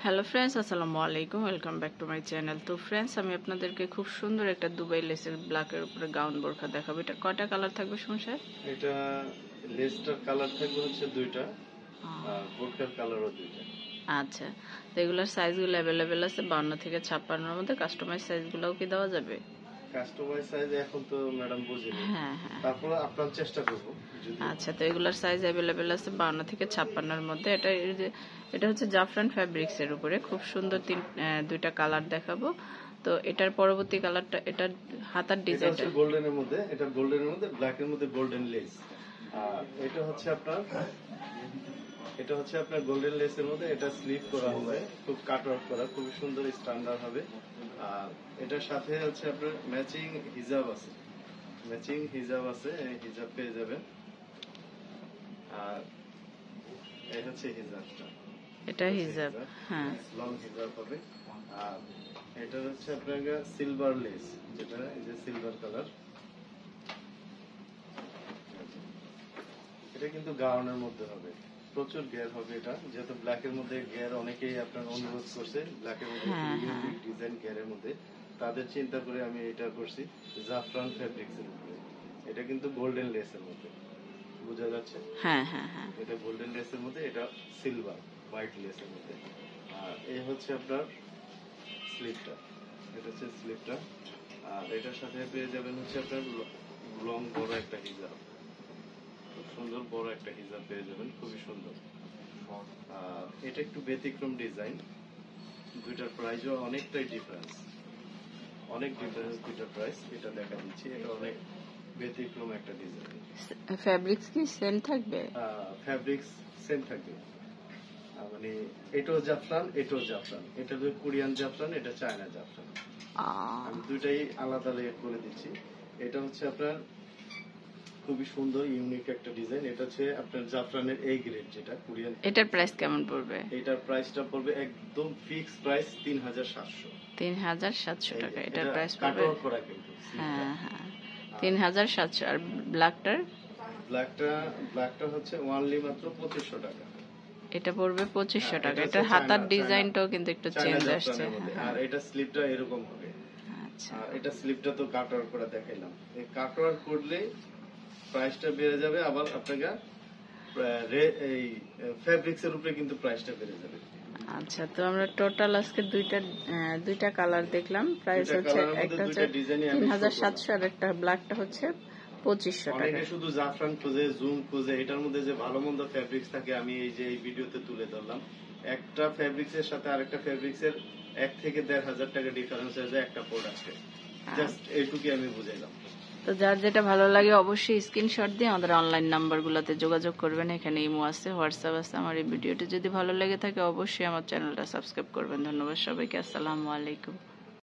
Hello friends, আসসালামু আলাইকুম। Welcome back to my channel. তো ফ্রেন্ডস, আমি আপনাদেরকে খুব সুন্দর একটা দুবাই লেসের ব্ল্যাকের উপরে গাউন বোরখা দেখাবো। এটা কয়টা কালার থাকবে সংসার? এটা লেসটার কালার থাকবে হচ্ছে দুইটা, আর বোরকার কালারও দুইটা। আচ্ছা, তো এগুলোর সাইজগুলো অ্যাভেলেবেল আছে 52 থেকে 56-এর মধ্যে। কাস্টমাইজ সাইজগুলোও কি দেওয়া যাবে? কাস্টমাইজ সাইজ এখন তো ম্যাডাম বুঝিনি, হ্যাঁ হ্যাঁ। তারপর আপনার চেষ্টা করব যদি। আচ্ছা, তো এগুলোর সাইজ অ্যাভেলেবেল আছে 52 থেকে 56-এর মধ্যে। এটা হচ্ছে জাফরান ফ্যাব্রিক্স এর উপরে খুব সুন্দর দুইটা কালার দেখাবো। তো এটার পরবর্তী কালারটা, এটার হাতার ডিজাইনটা গোল্ডেনের মধ্যে, এটা গোল্ডেনের মধ্যে ব্ল্যাকের মধ্যে গোল্ডেন লেস। আর এটা হচ্ছে আপনার গোল্ডেন লেসের মধ্যে এটা স্লিভ করা হবে, খুব কাট ওয়ার্ক করা, খুব সুন্দর স্ট্যান্ডার্ড হবে। আর এটার সাথে হচ্ছে আপনার ম্যাচিং হিজাব আছে, এই হিজাব পেয়ে যাবেন। আর এই হচ্ছে হিজাবটা, এটা হিজাব, হ্যাঁ, লং হিজাব হবে। আর এটা হচ্ছে আপনার সিলভার লেস, যেটা এই যে সিলভার কালার। এটা কিন্তু গাউনের মধ্যে হবে, প্রচুর গের হবে এটা, যেহেতু ব্ল্যাকের মধ্যে গের অনেকেই আপনার অনুরোধ করছে, ব্ল্যাকের মধ্যে ইউনিক ডিজাইন গেরের মধ্যে, তাদের চিন্তা করে আমি এটা করছি জাফরান ফেব্রিক্স এর উপরে। এটা কিন্তু গোল্ডেন লেসের মধ্যে, বোঝা যাচ্ছে? হ্যাঁ হ্যাঁ হ্যাঁ। এটা গোল্ডেন লেসের মধ্যে, এটা সিলভার হোয়াইট লেসের মধ্যে। আর এই হচ্ছে আপনার স্লিপটা, এটা হচ্ছে স্লিপটা। আর এটার সাথে পেয়ে যাবেন হচ্ছে আপনার লং বড় একটা হিজাব, খুব সুন্দর বড় একটা হিজাব পেয়ে যাবেন, খুবই সুন্দর। আর এটা একটু ব্যতিক্রম ডিজাইন, দুইটার প্রাইসও অনেকটাই ডিফারেন্স, দুইটার প্রাইস। এটা দেখা দিচ্ছি, এটা অনেক ব্যতিক্রম একটা ডিজাইন। ফ্যাব্রিক্স কি সেম থাকবে? ফ্যাব্রিক্স সেম থাকবে, মানে এটাও জাফরান, এটা কোরিয়ান জাফরান, এটা চায়না জাফরান। আমি দুইটাই আলাদা করে দিচ্ছি। এটা হচ্ছে আপনার খুবই সুন্দর ইউনিক একটা ডিজাইন। এটা হচ্ছে আপনার জাফরানের এই গ্রেড, যেটা কোরিয়ান। এটার প্রাইস কেমন পড়বে? এটার প্রাইসটা পড়বে একদম ফিক্স প্রাইস 3700 টাকা। এটার প্রাইস পড়বে, কাটওয়ার্ক করা কিন্তু। হ্যাঁ হ্যাঁ, 3700। আর ব্ল্যাকটা হচ্ছে ওয়ানলি মাত্র 2500 টাকা। এটা পড়বে 2500 টাকা। এটার হাতার ডিজাইনটাও কিন্তু একটু চেঞ্জ আসছে। আর এটা স্লিপটা এরকম হবে। আচ্ছা, আর এটা স্লিপটা তো কাটওয়ার্ক করা দেখাইলাম। এই কাটওয়ার্ক করলে প্রাইসটা বেড়ে যাবে, আবার আপনাকে এই ফেব্রিক্স এর উপরে কিন্তু প্রাইসটা বেড়ে যাবে। আচ্ছা, তো আমরা টোটাল আজকে দুইটা কালার দেখলাম। প্রাইস হচ্ছে একটা হচ্ছে 3700 আর একটা ব্ল্যাকটা হচ্ছে 2500 টাকা। অনেকে শুধু জাফরান খোঁজে, জুম খোঁজে, এটার মধ্যে যে ভালো মন্দ ফেব্রিক্স থাকে আমি এই যে এই ভিডিওতে তুলে ধরলাম। একটা ফেব্রিক্স এর সাথে আরেকটা ফেব্রিক্স এর 1 থেকে 1500 টাকা ডিফারেন্স হয়ে যায় একটা প্রোডাক্টে। জাস্ট এইটুকুই আমি বুঝাইলাম। তো যার যেটা ভালো লাগে অবশ্যই স্ক্রিনশট দিয়ে আমাদের অনলাইন নাম্বারগুলোতে যোগাযোগ করবেন। এখানে ইমো আছে, হোয়াটসঅ্যাপ আছে। আমার এই ভিডিওটি যদি ভালো লেগে থাকে অবশ্যই আমার চ্যানেলটা সাবস্ক্রাইব করবেন। ধন্যবাদ সবাইকে। আসসালামু আলাইকুম।